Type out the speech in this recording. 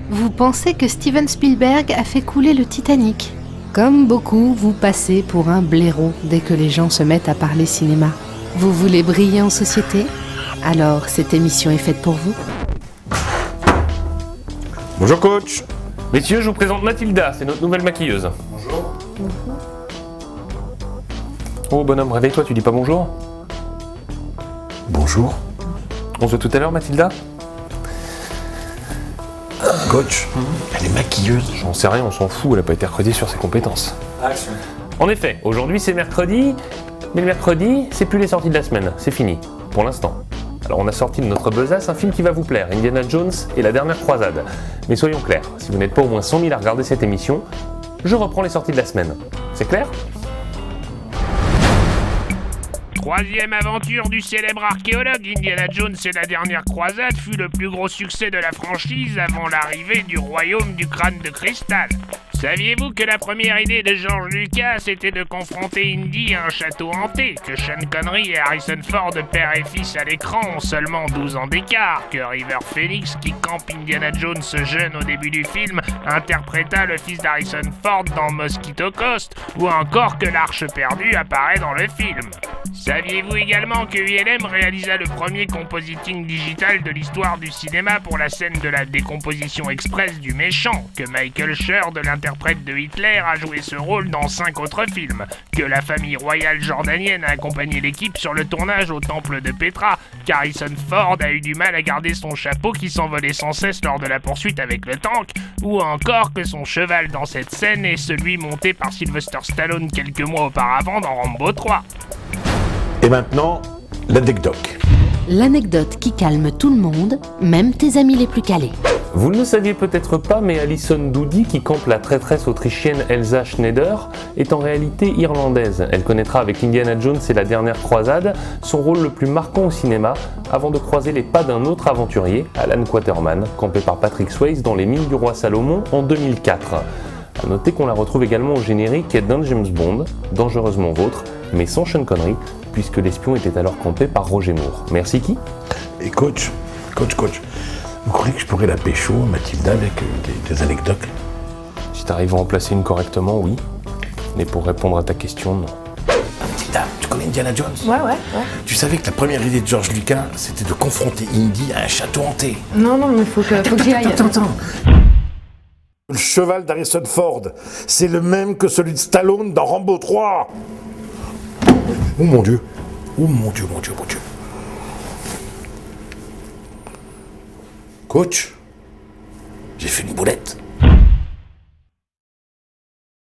Vous pensez que Steven Spielberg a fait couler le Titanic. Comme beaucoup, vous passez pour un blaireau dès que les gens se mettent à parler cinéma. Vous voulez briller en société? Alors, cette émission est faite pour vous. Bonjour coach. Messieurs, je vous présente Mathilda, c'est notre nouvelle maquilleuse. Bonjour. Oh bonhomme, réveille-toi, tu dis pas bonjour? Bonjour. On se voit tout à l'heure, Mathilda? Coach, elle est maquilleuse. J'en sais rien, on s'en fout, elle a pas été recrutée sur ses compétences. En effet, aujourd'hui c'est mercredi, mais le mercredi, c'est plus les sorties de la semaine, c'est fini, pour l'instant. Alors on a sorti de notre besace un film qui va vous plaire, Indiana Jones et la dernière croisade. Mais soyons clairs, si vous n'êtes pas au moins 100 000 à regarder cette émission, je reprends les sorties de la semaine. C'est clair? Troisième aventure du célèbre archéologue Indiana Jones et la dernière croisade fut le plus gros succès de la franchise avant l'arrivée du royaume du crâne de cristal. Saviez-vous que la première idée de George Lucas était de confronter Indy à un château hanté, que Sean Connery et Harrison Ford, père et fils à l'écran, ont seulement 12 ans d'écart, que River Phoenix, qui campe Indiana Jones jeune au début du film, interpréta le fils d'Harrison Ford dans Mosquito Coast, ou encore que l'Arche perdue apparaît dans le film. Saviez-vous également que ULM réalisa le premier compositing digital de l'histoire du cinéma pour la scène de la décomposition express du méchant, que Michael Schur, de l'interprète de Hitler, a joué ce rôle dans 5 autres films, que la famille royale jordanienne a accompagné l'équipe sur le tournage au temple de Petra, qu'Harrison Ford a eu du mal à garder son chapeau qui s'envolait sans cesse lors de la poursuite avec le tank, ou encore que son cheval dans cette scène est celui monté par Sylvester Stallone quelques mois auparavant dans Rambo 3. Et maintenant, l'anecdote. L'anecdote qui calme tout le monde, même tes amis les plus calés. Vous ne le saviez peut-être pas, mais Alison Doody, qui campe la traîtresse autrichienne Elsa Schneider, est en réalité irlandaise. Elle connaîtra avec Indiana Jones et la dernière croisade son rôle le plus marquant au cinéma, avant de croiser les pas d'un autre aventurier, Alan Quaterman, campé par Patrick Swayze dans Les Mines du Roi Salomon en 2004. A noter qu'on la retrouve également au générique d'un James Bond, Dangereusement Vôtre, mais sans Sean Connery, puisque l'espion était alors campé par Roger Moore. Merci qui? Et coach, vous croyez que je pourrais la pécho, Mathilda, avec des anecdotes? Si t'arrives à en placer une correctement, oui. Mais pour répondre à ta question, non. Mathilda, tu connais Indiana Jones? Ouais. Tu savais que la première idée de George Lucas, c'était de confronter Indy à un château hanté. Non, mais faut que j'y aille. Attends. Le cheval d'Harrison Ford, c'est le même que celui de Stallone dans Rambo 3. Oh mon Dieu. Coach, j'ai fait une boulette.